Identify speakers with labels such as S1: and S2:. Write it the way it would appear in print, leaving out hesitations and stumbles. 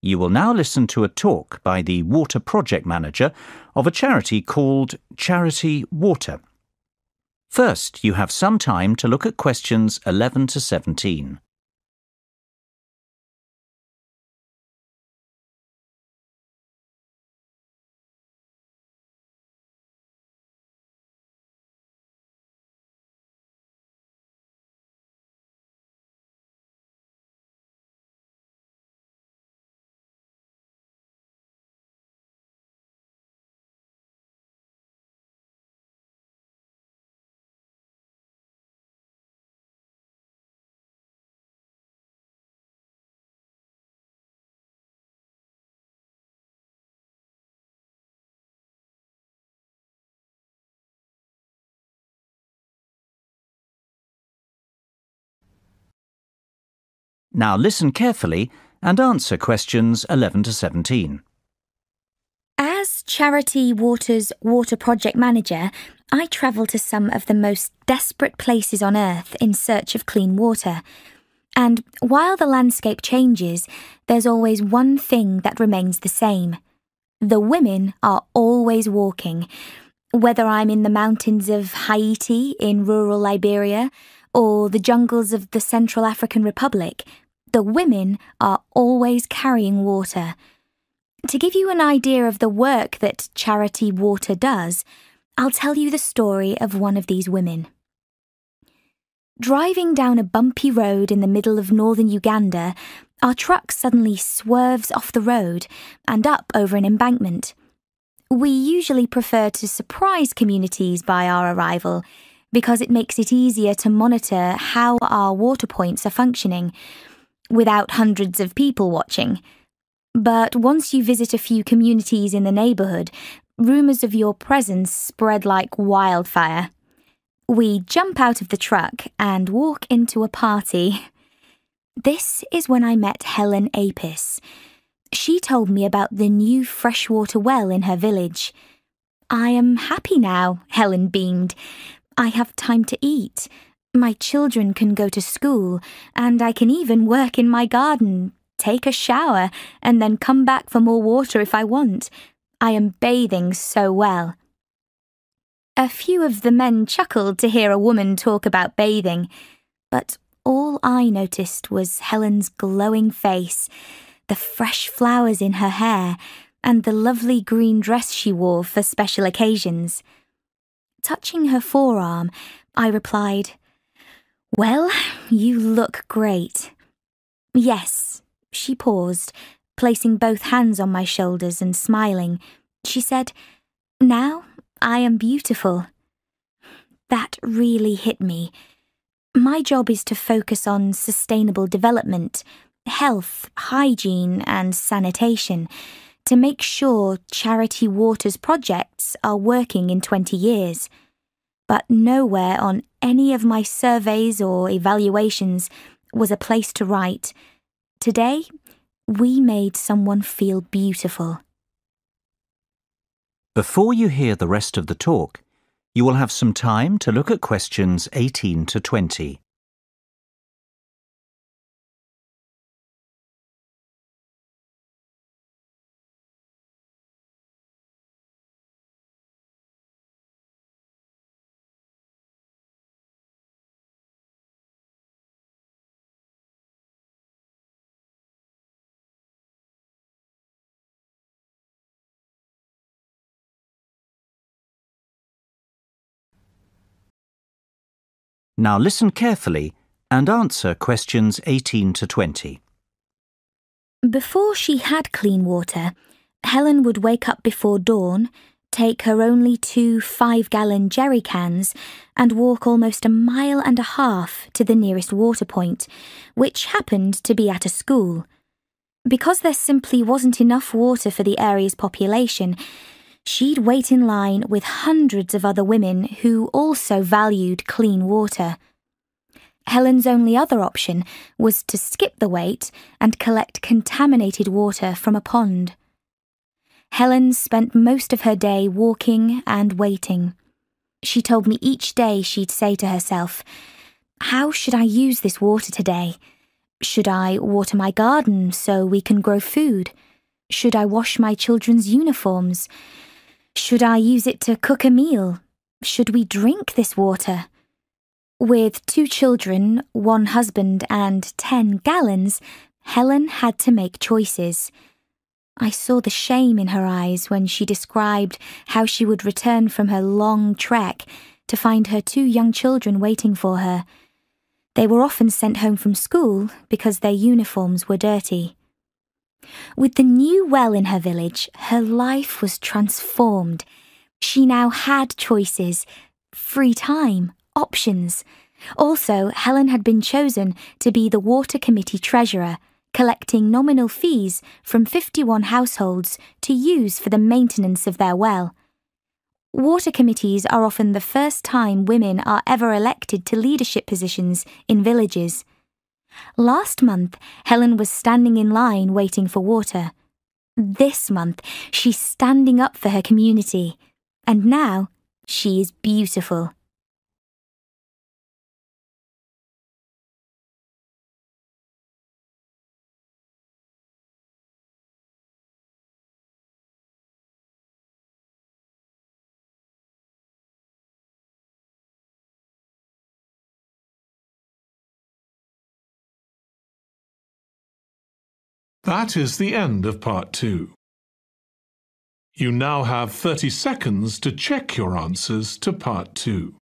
S1: You will now listen to a talk by the Water Project Manager of a charity called Charity Water. First, you have some time to look at questions 11 to 17. Now listen carefully and answer questions 11 to 17.
S2: As Charity Water's Water Project Manager, I travel to some of the most desperate places on Earth in search of clean water. And while the landscape changes, there's always one thing that remains the same. The women are always walking. Whether I'm in the mountains of Haiti in rural Liberia or the jungles of the Central African Republic, the women are always carrying water. To give you an idea of the work that Charity Water does, I'll tell you the story of one of these women. Driving down a bumpy road in the middle of northern Uganda, our truck suddenly swerves off the road and up over an embankment. We usually prefer to surprise communities by our arrival because it makes it easier to monitor how our water points are functioning, without hundreds of people watching. But once you visit a few communities in the neighbourhood, rumours of your presence spread like wildfire. We jump out of the truck and walk into a party. This is when I met Helen Apis. She told me about the new freshwater well in her village. "I am happy now," Helen beamed. "I have time to eat. My children can go to school, and I can even work in my garden, take a shower, and then come back for more water if I want. I am bathing so well." A few of the men chuckled to hear a woman talk about bathing, but all I noticed was Helen's glowing face, the fresh flowers in her hair, and the lovely green dress she wore for special occasions. Touching her forearm, I replied, "Well, you look great." "Yes," she paused, placing both hands on my shoulders and smiling. She said, "Now I am beautiful." That really hit me. My job is to focus on sustainable development, health, hygiene, and sanitation to make sure Charity Water's projects are working in 20 years. But nowhere on any of my surveys or evaluations was a place to write, "Today, we made someone feel beautiful."
S1: Before you hear the rest of the talk, you will have some time to look at questions 18 to 20. Now listen carefully and answer questions 18 to 20.
S2: Before she had clean water, Helen would wake up before dawn, take her only 2 5-gallon jerry cans, and walk almost 1.5 miles to the nearest water point, which happened to be at a school. Because there simply wasn't enough water for the area's population, she'd wait in line with hundreds of other women who also valued clean water. Helen's only other option was to skip the wait and collect contaminated water from a pond. Helen spent most of her day walking and waiting. She told me each day she'd say to herself, "How should I use this water today? Should I water my garden so we can grow food? Should I wash my children's uniforms? Should I use it to cook a meal? Should we drink this water? With 2 children, 1 husband, and 10 gallons, Helen had to make choices. I saw the shame in her eyes when she described how she would return from her long trek to find her 2 young children waiting for her. They were often sent home from school because their uniforms were dirty. With the new well in her village, her life was transformed. She now had choices, free time, options. Also, Helen had been chosen to be the water committee treasurer, collecting nominal fees from 51 households to use for the maintenance of their well. Water committees are often the first time women are ever elected to leadership positions in villages. Last month, Helen was standing in line waiting for water. This month, she's standing up for her community. And now, she is beautiful.
S3: That is the end of part 2. You now have 30 seconds to check your answers to part 2.